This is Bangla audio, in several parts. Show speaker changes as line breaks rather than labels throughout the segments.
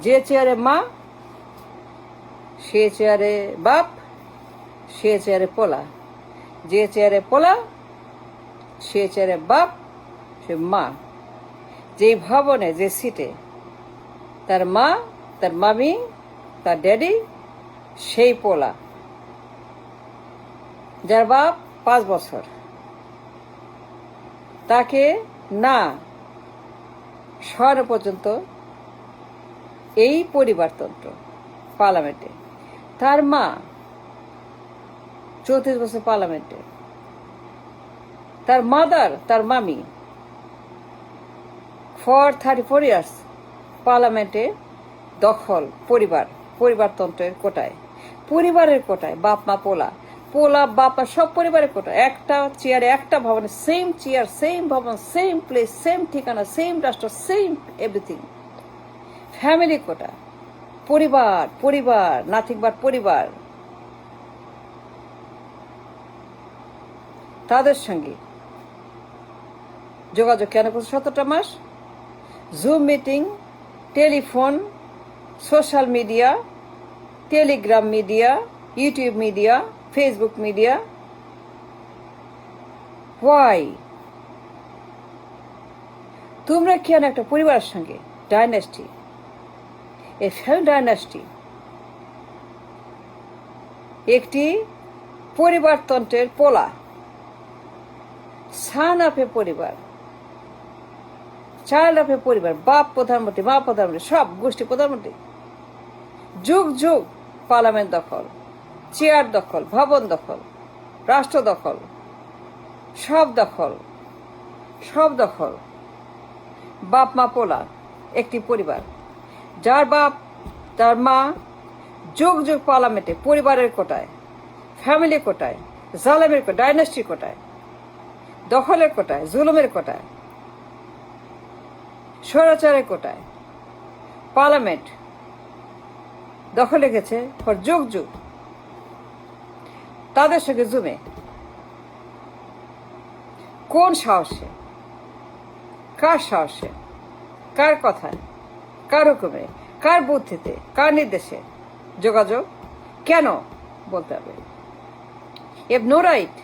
যে চেয়ারে মা সে চেয়ারে বাপ, সে চেয়ারে পোলা, যে চেয়ারে পোলা সে চেয়ারে বাপ, সে মা। যেই ভবনে যে সিটে তার মা, তার মামি, তার ড্যাডি, সেই পোলা। যার বাপ 5 বছর, তাকে না সরানো পর্যন্ত এই পরিবারতন্ত্র পার্লামেন্টে। তার মা 34 বছর পার্লামেন্টে, তার মাদার, তার মামি ফর 34 ইয়ার্স পার্লামেন্টে দখল। পরিবারতন্ত্রের কোটায়, পরিবারের কোটায়, বাপ মা পোলা, পোলা বাপ মা সব পরিবারের কোটায়। একটা চেয়ারে, একটা ভবনে, সেম চেয়ার, সেম ভবন, সেম প্লেস, সেম ঠিকানা, সেম রাষ্ট্র, সেম এভরিথিং। ফ্যামিলি কোটা, পরিবার, পরিবার, নাথিং বাট পরিবার। তাদের সঙ্গে যোগাযোগ কেন করছে 17টা মাস? Zoom meeting, telephone, social media, Telegram media, YouTube media, Facebook media. Why? তোমরা কেন একটা পরিবারের সঙ্গে ডাইনাস্টি, এ ফ্যামিলি ডাইনাস্টি, একটি পরিবারতন্ত্রের পোলা, সান অফ এ পরিবার, চাইল্ড অফ এ পরিবার, বাপ প্রধানমন্ত্রী, মা প্রধানমন্ত্রী, সব গোষ্ঠী প্রধানমন্ত্রী, যুগ যুগ পার্লামেন্ট দখল, চেয়ার দখল, ভবন দখল, রাষ্ট্র দখল, সব দখল, সব দখল। বাপ মা পোলা, একটি পরিবার। যার বাপ, তার মা যুগ যুগ পার্লামেন্টে পরিবারের কোটায়, ফ্যামিলি কোটায়, জালেমের কোটায়, ডাইনাস্টি কোটায়, দখলের কোটায়, জুলুমের কোটায়, স্বৈরাচারের কোটায় পার্লামেন্ট দখলে গেছে ফর যুগ যুগ। তাদের সঙ্গে জুমে কোন সাহসে, কার সাহসে, কার কথায়, কার হুকুমে, কার বুদ্ধিতে, কার নির্দেশে যোগাযোগ কেন বলতে হবে? You have no right.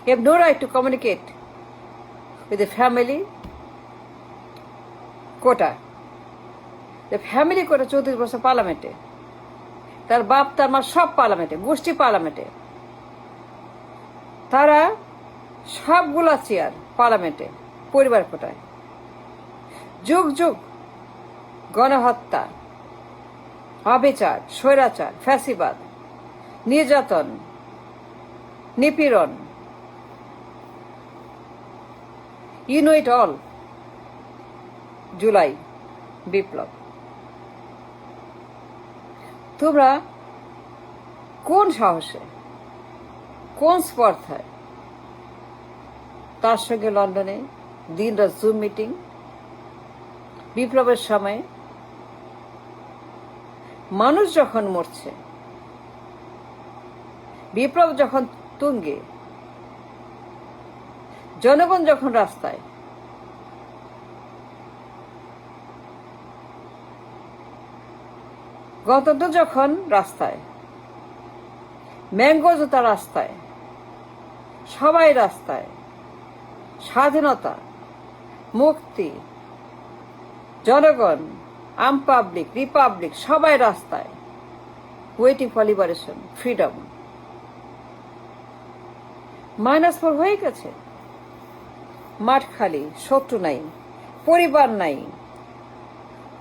You have no right to communicate with the family quota. The family quota 34 বছর পার্লামেন্টে, তার বাপ তার মা সব পার্লামেন্টে, গোষ্ঠী পার্লামেন্টে, তারা সবগুলা চেয়ার পার্লামেন্টে পরিবার কোটায়। যুগ যুগ গণহত্যা, অবিচার, স্বৈরাচার, ফ্যাসিবাদ, নির্যাতন, নিপীড়ন, you know it all. July বিপ্লব। তোমরা কোন সাহসে, কোন স্পর্ধায় তার সঙ্গে লন্ডনে দিনরাত জুম মিটিং? বিপ্লবের সময় মানুষ যখন মরছে, বিপ্লব যখন তুঙ্গে, জনগণ যখন রাস্তায়, গণতন্ত্র যখন রাস্তায়, ম্যাঙ্গো জুতা রাস্তায়, সবাই রাস্তায়, স্বাধীনতা, মুক্তি, জনগণ, আম পাবলিক, রিপাবলিক, সবাই রাস্তায়, ওয়েটিং ফর লিবারেশন, ফ্রিডম। -4 হয়ে গেছে, মাঠ খালি, শত্রু নাই, পরিবার নাই,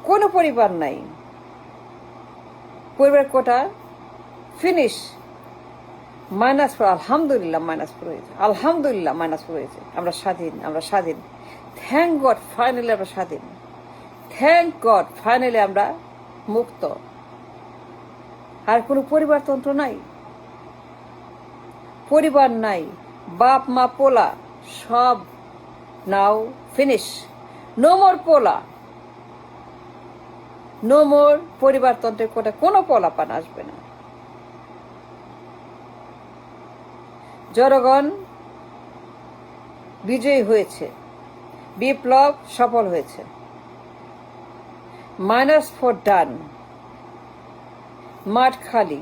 কোনো পরিবার নাই, পরিবার কোটা ফিনিশ। -4, আলহামদুলিল্লাহ -4 হয়েছে, আলহামদুলিল্লাহ -4 হয়েছে। আমরা স্বাধীন, আমরা স্বাধীন। থ্যাংক গড, ফাইনালি আমরা স্বাধীন। থ্যাংক গড, ফাইনালি আমরা মুক্ত। আর কোনো পরিবারতন্ত্র নাই, পরিবার নাই, বাপ মা পোলা সব নাও ফিনিশ। নো মোর পোলা, নো মোর পরিবারতন্ত্রের কোটা, কোনো পোলাপান আসবে না। জনগণ বিজয়ী হয়েছে, বিপ্লব সফল হয়েছে। -4 ডান, মাঠ খালি,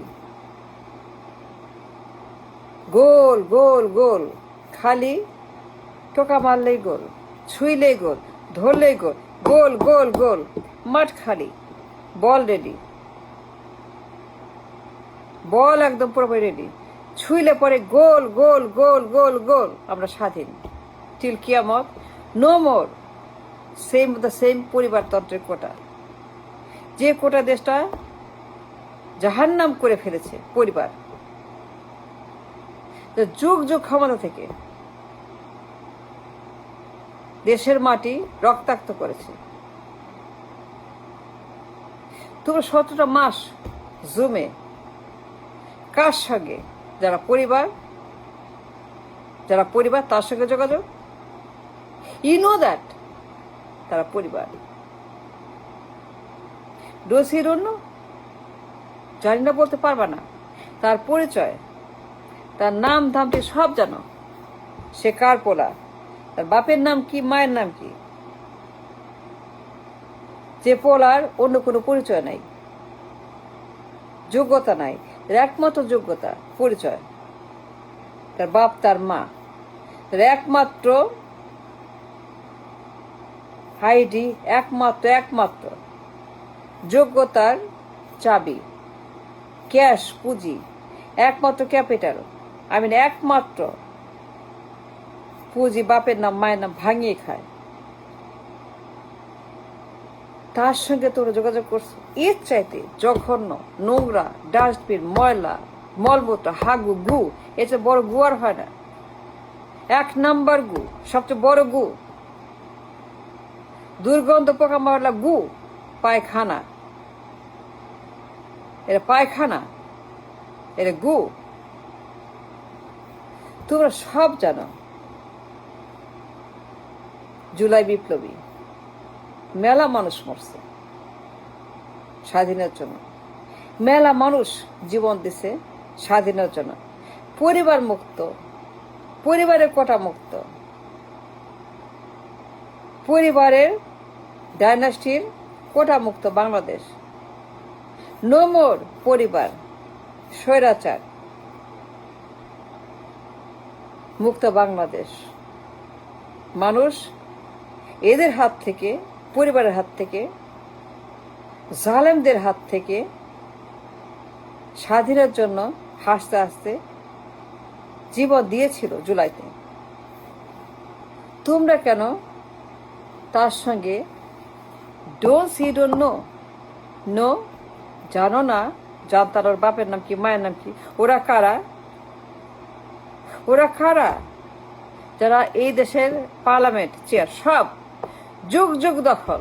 গোল গোল গোল, খালি, টোকা মারলেই গোল, ছুঁইলেই গোল, ধরলেই গোল, গোল গোল গোল, মাঠ খালি, বল রেডি, বল একদম পুরোপুরি রেডি, ছুঁইলে পরে গোল গোল গোল গোল গোল, আমরা স্বাধীন টিল কিয়ামত, নো মোর সেম পরিবারতন্ত্রের কোটা, যে কোটা দেশটা জাহান্নাম করে ফেলেছে পরিবার, যুগ যুগ ক্ষমতা থেকে দেশের মাটি রক্তাক্ত করেছে। তোমরা 17টা মাস জুমে কার সঙ্গে, যারা পরিবার তার সঙ্গে যোগাযোগ, ইউ নো দ্যাট তারা পরিবার। ডোসির অন্য জানি না, বলতে পারবা না, তার পরিচয়, তার নাম ধামটি সব জানো, সে কার পোলা, তার বাপের নাম কি, মায়ের নাম কি, যে পোলার অন্য কোনো পরিচয় নাই, যোগ্যতা নাই, একমাত্র যোগ্যতা পরিচয় তার বাপ তার মা, তার একমাত্র আইডি, একমাত্র যোগ্যতার চাবি, ক্যাশ পুঁজি, একমাত্র ক্যাপিটাল, একমাত্র পুঁজি বাপের নাম মায়ের নাম ভাঙিয়ে খায়, তার সঙ্গে তোমরা যোগাযোগ করছো। এর চাইতে জঘন্য, নোংরা, ডাস্টবিন, ময়লা, মলমূত্র, হাগু, গু, এর চেয়ে বড় গু আর হয় না। 1 নাম্বার গু, সবচেয়ে বড় গু, দুর্গন্ধ পোকা মারলা গু, পায়খানা, এটা পায়খানা, এটা গু, তোমরা সব জানো। জুলাই বিপ্লবী, মেলা মানুষ মরছে স্বাধীনের জন্য, মেলা মানুষ জীবন দিছে স্বাধীনের জন্য, পরিবার মুক্ত, পরিবারের কোটা মুক্ত, পরিবারের ডাইনাস্টির কোটা মুক্ত বাংলাদেশ, নো মোর পরিবার স্বৈরাচার মুক্ত বাংলাদেশ। মানুষ এদের হাত থেকে, পরিবারের হাত থেকে, জালেমদের হাত থেকে স্বাধীনের জন্য হাসতে হাসতে জীবন দিয়েছিল জুলাইতে। তোমরা কেন তার সঙ্গে ডোন্ট নো জানো না, জানতার ওর বাপের নাম কি, মায়ের নাম কি, ওরা কারা যারা এই দেশের পার্লামেন্ট চেয়ার, সব যুগ যুগ দখল,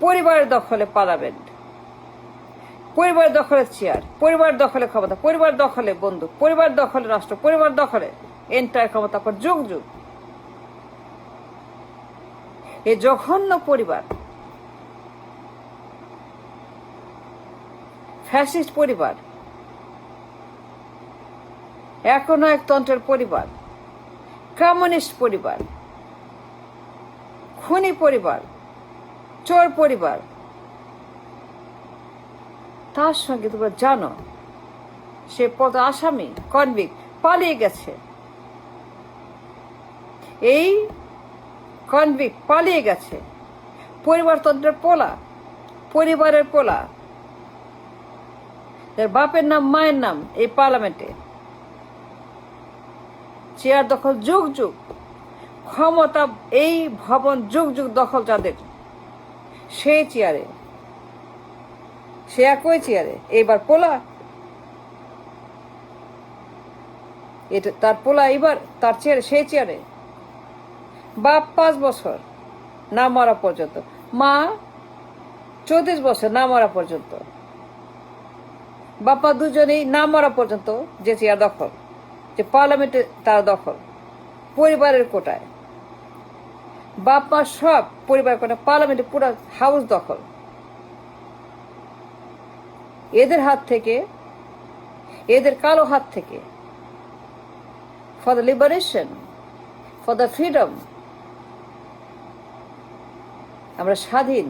পরিবারের দখলে পার্লামেন্ট, পরিবার দখলে চেয়ার, পরিবার দখলে ক্ষমতা, পরিবার দখলে বন্দুক, পরিবার দখলে রাষ্ট্র, পরিবার দখলে এন্টায়ার ক্ষমতা, পর যুগ যুগ এই জঘন্য পরিবার, ফ্যাসিস্ট পরিবার, একনায়কতন্ত্রের পরিবার, কমিউনিস্ট পরিবার, খুনি পরিবার, চোর পরিবার, তার সঙ্গে তোমরা জানো সে পদ আসামি, কনভিক্ট, পালিয়ে গেছে, এই কনভিক্ট পালিয়ে গেছে, পরিবারতন্ত্রের পোলা, পরিবারের পোলা, যার বাপের নাম মায়ের নাম এই পার্লামেন্টে চেয়ার দখল, যুগ যুগ ক্ষমতা, এই ভবন যুগ যুগ দখল যাদের, সেই চেয়ারে, সে একই চেয়ারে এইবার পোলা, এটা তার পোলা, এবার তার চেয়ারে, সেই চেয়ারে বাপ 5 বছর না মরা পর্যন্ত, মা 34 বছর না মরা পর্যন্ত, বাপা দুজনেই না মরা পর্যন্ত যে চেয়ার দখল, যে পার্লামেন্টে তার দখল, পরিবারের কোটায়, বাপ মা সব পরিবার কোটা, পার্লামেন্টে পুরো হাউস দখল, এদের হাত থেকে, এদের কালো হাত থেকে, for the liberation, for the freedom, আমরা স্বাধীন,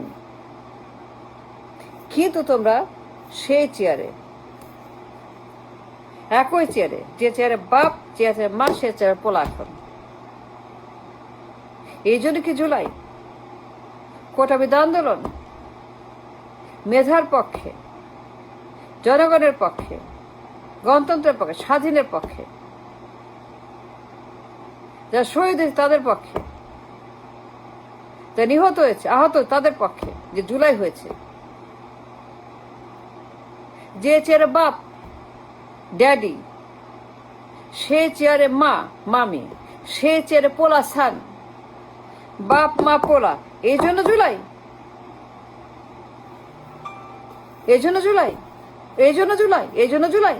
কিন্তু তোমরা সেই চেয়ারে, একই চেয়ারে, যে চেয়ারে বাপ, যে চেয়ারে মা, সে চেয়ারে পোলা এখন। এই জন্য কি জুলাই কোটা বিরোধী আন্দোলন মেধার পক্ষে, জনগণের পক্ষে, গণতন্ত্রের পক্ষে, স্বাধীনের পক্ষে, যারা শহীদ হয়েছে তাদের পক্ষে, যারা নিহত হয়েছে, আহত তাদের পক্ষে যে জুলাই হয়েছে। যে চেয়ারে বাপ, ড্যাডি, সে চেয়ারে মা, মামি, সে চেয়ারে পোলা, সান, বাপ মা পোলা। এই জন্য জুলাই, এই জন্য জুলাই, এই জন্য জুলাই, এই জন্য জুলাই।